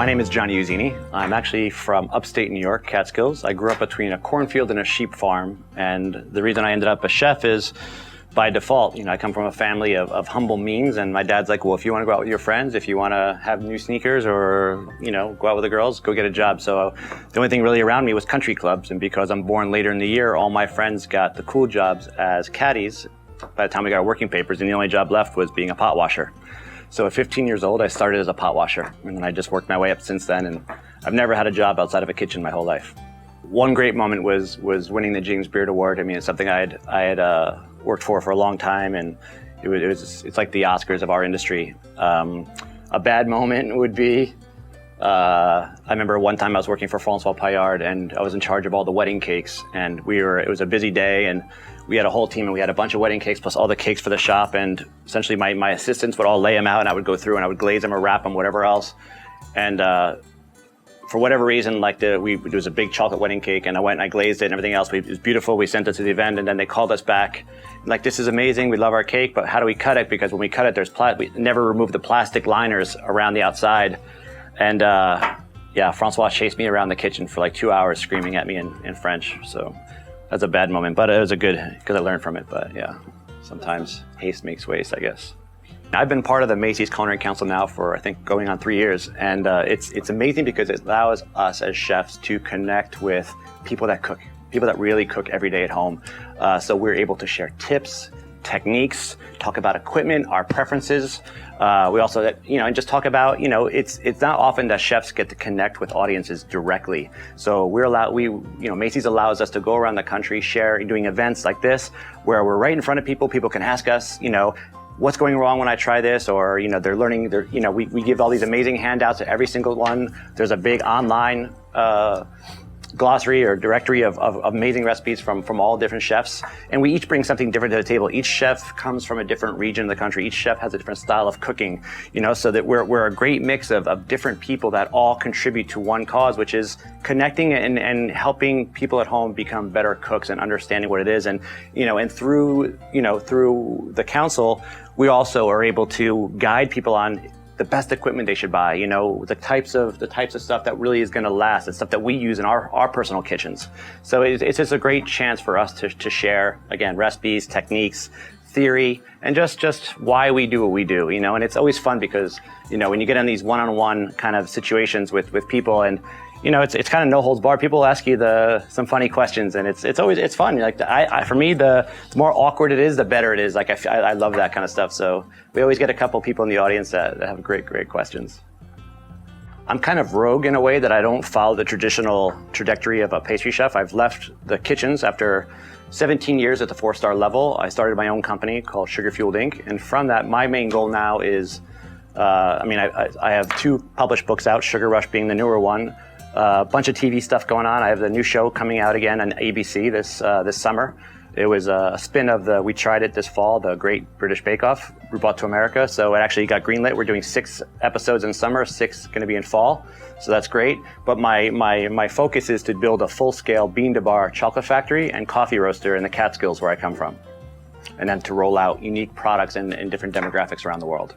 My name is Johnny Iuzzini. I'm actually from upstate New York, Catskills. I grew up between a cornfield and a sheep farm, and the reason I ended up a chef is by default. I come from a family of humble means, and my dad's like, well, if you want to go out with your friends, if you want to have new sneakers or, go out with the girls, go get a job. So the only thing really around me was country clubs, and because I'm born later in the year, all my friends got the cool jobs as caddies by the time we got our working papers, and the only job left was being a pot washer. So at 15 years old, I started as a pot washer, and then I just worked my way up since then, and I've never had a job outside of a kitchen my whole life. One great moment was winning the James Beard Award. I mean, it's something I had worked for a long time, and it's like the Oscars of our industry. A bad moment would be, I remember one time I was working for François Paillard, and I was in charge of all the wedding cakes, and it was a busy day, and we had a whole team, and we had a bunch of wedding cakes plus all the cakes for the shop, and essentially my assistants would all lay them out, and I would go through and I would glaze them or wrap them, whatever else. And for whatever reason, there was a big chocolate wedding cake, and I went and I glazed it and everything else. It was beautiful. We sent it to the event, and then they called us back. Like, this is amazing. We love our cake, but how do we cut it? Because when we cut it, we never removed the plastic liners around the outside. And Francois chased me around the kitchen for like 2 hours screaming at me in French. So that's a bad moment, but it was because I learned from it. But yeah, sometimes haste makes waste, I guess. I've been part of the Macy's Culinary Council now for, I think, going on 3 years. And it's amazing because it allows us as chefs to connect with people that cook, people that really cook every day at home. So we're able to share tips, techniques, talk about equipment, our preferences. We also, and just talk about, it's not often that chefs get to connect with audiences directly. So Macy's allows us to go around the country, doing events like this, where we're right in front of people. People can ask us, what's going wrong when I try this, or, they're learning, we give all these amazing handouts to every single one. There's a big online, glossary or directory of amazing recipes from all different chefs, and we each bring something different to the table. Each chef comes from a different region of the country. Each chef has a different style of cooking, so that we're a great mix of different people that all contribute to one cause, which is connecting and helping people at home become better cooks and understanding what it is. And through the council, we also are able to guide people on the best equipment they should buy, the types of stuff that really is going to last, and stuff that we use in our personal kitchens. So it's just a great chance for us to share, again, recipes, techniques, theory, and just why we do what we do, and it's always fun because, when you get in these one-on-one kind of situations with people, and it's kind of no holds barred. People ask you some funny questions, and it's fun. Like for me, the more awkward it is, the better it is. Like I love that kind of stuff. So we always get a couple people in the audience that have great questions. I'm kind of rogue in a way that I don't follow the traditional trajectory of a pastry chef. I've left the kitchens after 17 years at the 4-star level. I started my own company called Sugar Fueled Inc. And from that, my main goal now is, I have 2 published books out, Sugar Rush being the newer one. A bunch of TV stuff going on. I have the new show coming out again on ABC this summer. It was a spin of we tried it this fall, the Great British Bake Off, we brought to America. So it actually got greenlit. We're doing 6 episodes in summer, 6 going to be in fall. So that's great. But my focus is to build a full-scale bean-to-bar chocolate factory and coffee roaster in the Catskills where I come from. And then to roll out unique products in different demographics around the world.